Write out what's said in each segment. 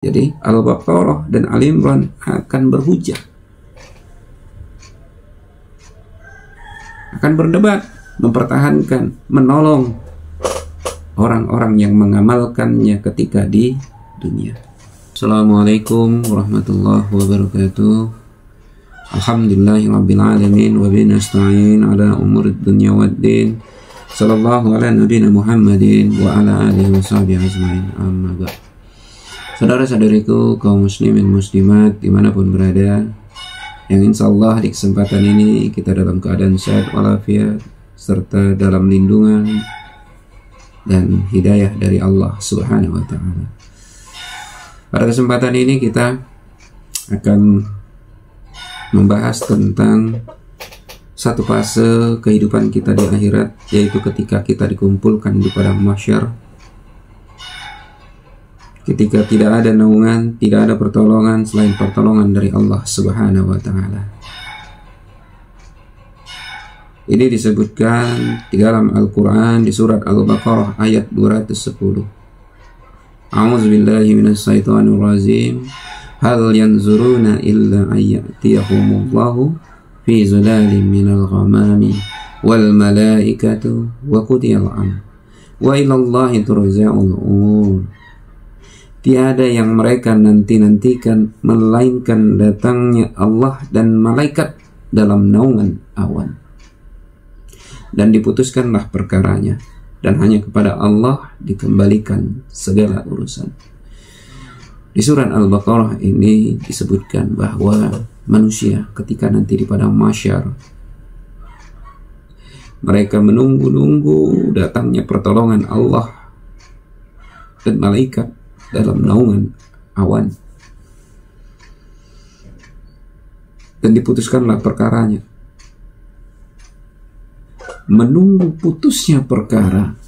Jadi Al-Baqarah dan Al-Imran akan berhujah, akan berdebat, mempertahankan, menolong orang-orang yang mengamalkannya ketika di dunia. Assalamualaikum warahmatullahi wabarakatuh. Alhamdulillahirabbil alamin wa bihi nasta'in ala umurid dunya waddin. Sallallahu ala nabiyina Muhammadin wa ala alihi washabihi ajmain. Amma ba'd. Saudara-saudariku kaum muslimin muslimat dimanapun berada, yang insya Allah di kesempatan ini kita dalam keadaan sehat walafiat serta dalam lindungan dan hidayah dari Allah Subhanahu wa ta'ala. Pada kesempatan ini kita akan membahas tentang satu fase kehidupan kita di akhirat, yaitu ketika kita dikumpulkan di padang mahsyar, ketika tidak ada naungan, tidak ada pertolongan selain pertolongan dari Allah Subhanahu wa ta'ala. Ini disebutkan di dalam Al-Quran di surat Al-Baqarah ayat 210. A'udzubillahi minasyaitonir rajim. Hal yanzuruna illa ayyatiyahumullahu fi zulalin minal ghamami wal malaikatu wa qudiyal amr wa ilallahi turja'ul umur. Tiada yang mereka nanti-nantikan melainkan datangnya Allah dan malaikat dalam naungan awan, dan diputuskanlah perkaranya, dan hanya kepada Allah dikembalikan segala urusan. Di surat Al-Baqarah ini disebutkan bahwa manusia ketika nanti di padang mahsyar, mereka menunggu-nunggu datangnya pertolongan Allah dan malaikat dalam naungan awan, dan diputuskanlah perkaranya. Menunggu putusnya perkara,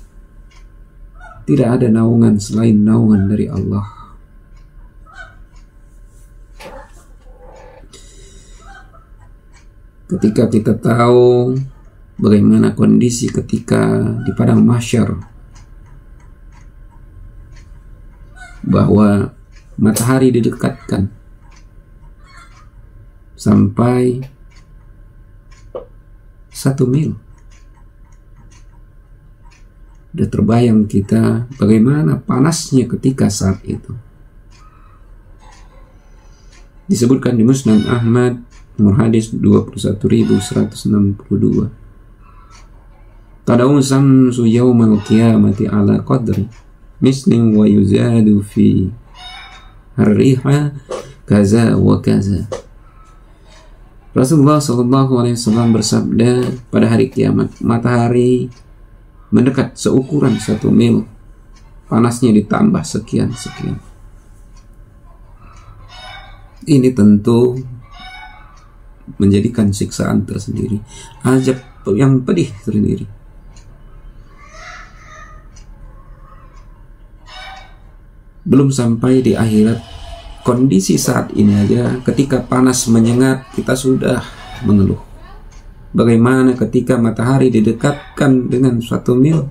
tidak ada naungan selain naungan dari Allah. Ketika kita tahu bagaimana kondisi ketika di padang mahsyar, bahwa matahari didekatkan sampai 1 mil, udah terbayang kita bagaimana panasnya ketika saat itu. Disebutkan di Musnad Ahmad nomor hadis 21.162. Tada'u samsu yawmal qiyamati ala qadri Muslim wa yuzadu fi harriha kaza wa kaza. Rasulullah SAW bersabda, pada hari kiamat matahari mendekat seukuran 1 mil, panasnya ditambah sekian-sekian. Ini tentu menjadikan siksaan tersendiri, azab yang pedih sendiri. Belum sampai di akhirat, kondisi saat ini aja ketika panas menyengat kita sudah mengeluh. Bagaimana ketika matahari didekatkan dengan 1 mil?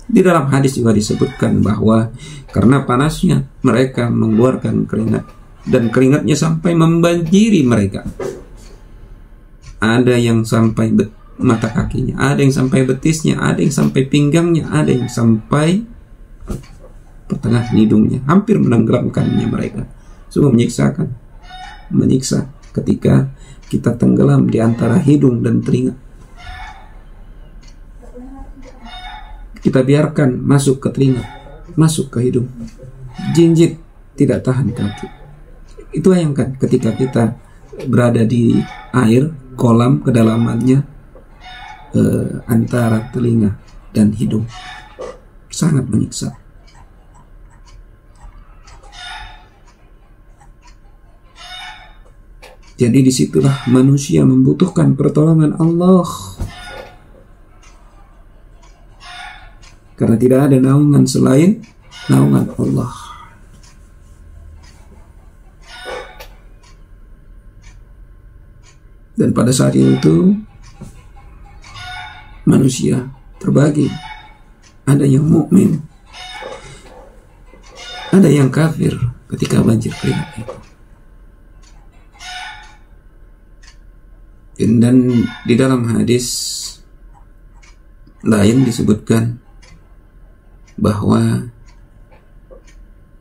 Di dalam hadis juga disebutkan bahwa karena panasnya mereka mengeluarkan keringat, dan keringatnya sampai membanjiri mereka. Ada yang sampai mata kakinya, ada yang sampai betisnya, ada yang sampai pinggangnya, ada yang sampai pertengahan hidungnya, hampir menenggelamkannya mereka. Sungguh menyiksakan, menyiksa ketika kita tenggelam di antara hidung dan telinga. Kita biarkan masuk ke telinga, masuk ke hidung, jinjit tidak tahan kaki. Itu bayangkan ketika kita berada di air, kolam kedalamannya antara telinga dan hidung, sangat menyiksa. Jadi disitulah manusia membutuhkan pertolongan Allah, karena tidak ada naungan selain naungan Allah. Dan pada saat itu manusia terbagi, ada yang mukmin, Ada yang kafir ketika banjir keringat itu. Dan di dalam hadis lain disebutkan bahwa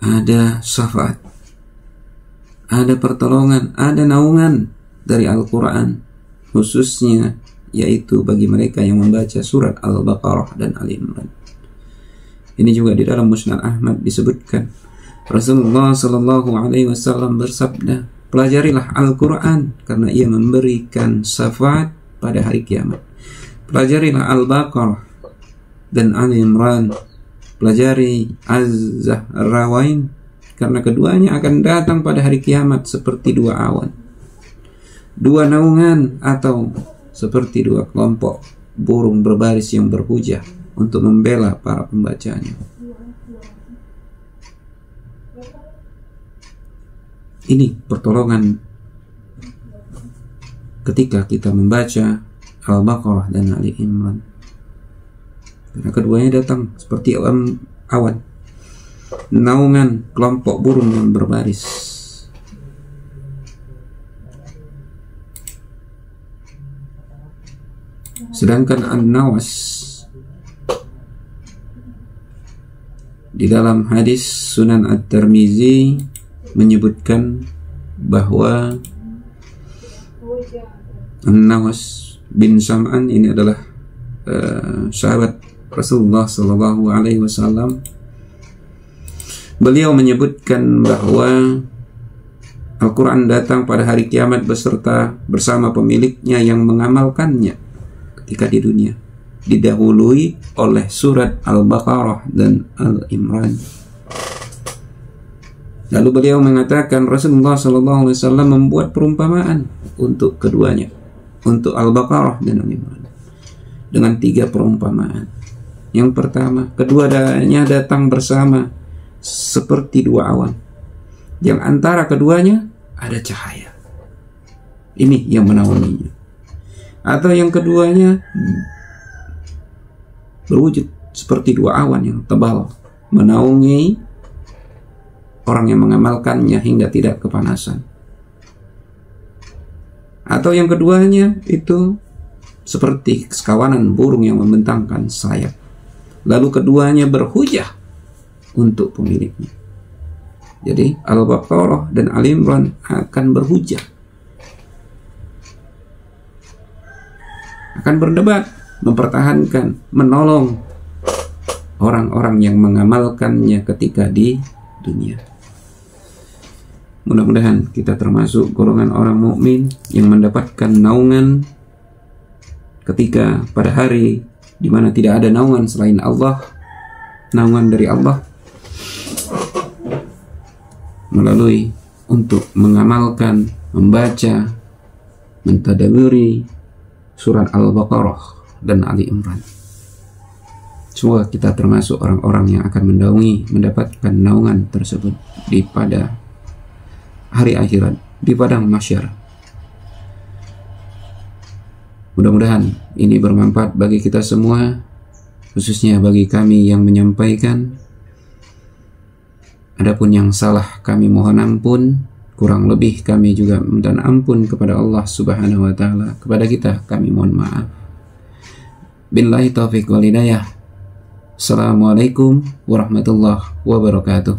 ada syafaat, ada pertolongan, ada naungan dari Al-Quran, khususnya yaitu bagi mereka yang membaca surat Al-Baqarah dan Al-Imran. Ini juga di dalam Musnad Ahmad disebutkan Rasulullah Sallallahu Alaihi Wasallam bersabda, pelajarilah Al-Quran karena ia memberikan syafaat pada hari kiamat. Pelajarilah Al-Baqarah dan Al-Imran. Pelajari Az-Zahrawain karena keduanya akan datang pada hari kiamat seperti dua awan, dua naungan, atau seperti dua kelompok burung berbaris yang berhujah untuk membela para pembacanya. Ini pertolongan ketika kita membaca Al-Baqarah dan Ali Imran, karena keduanya datang seperti awan, naungan kelompok burung yang berbaris. Sedangkan An-Nawas di dalam hadis Sunan At-Tirmizi menyebutkan bahwa An-Nawas bin Sam'an ini adalah sahabat Rasulullah Sallallahu Alaihi Wasallam. Beliau menyebutkan bahwa Al-Quran datang pada hari kiamat bersama pemiliknya yang mengamalkannya ketika di dunia, didahului oleh surat Al-Baqarah dan Al-Imran. Lalu beliau mengatakan Rasulullah Sallallahu Alaihi Wasallam membuat perumpamaan untuk keduanya, untuk Al-Baqarah dan Al-Imran, dengan 3 perumpamaan. Yang pertama, keduanya datang bersama seperti dua awan, yang antara keduanya ada cahaya. Ini yang menaunginya. Atau yang keduanya berwujud seperti dua awan yang tebal, menaungi orang yang mengamalkannya hingga tidak kepanasan. Atau yang keduanya itu seperti sekawanan burung yang membentangkan sayap, lalu keduanya berhujah untuk pemiliknya. Jadi Al-Baqarah dan Al-Imran akan berhujah, akan berdebat, mempertahankan, menolong orang-orang yang mengamalkannya ketika di dunia. Mudah-mudahan kita termasuk golongan orang mukmin yang mendapatkan naungan ketika pada hari di mana tidak ada naungan selain Allah, naungan dari Allah melalui untuk mengamalkan, membaca, mentadaburi surat Al-Baqarah dan Ali Imran. Semoga kita termasuk orang-orang yang akan mendapatkan naungan tersebut di pada hari akhirat, di padang mahsyar. Mudah-mudahan ini bermanfaat bagi kita semua, khususnya bagi kami yang menyampaikan. Adapun yang salah kami mohon ampun, kurang lebih kami juga minta ampun kepada Allah Subhanahu wa taala. Kepada kita kami mohon maaf. Billahi taufiq wal hidayah. Assalamualaikum warahmatullahi wabarakatuh.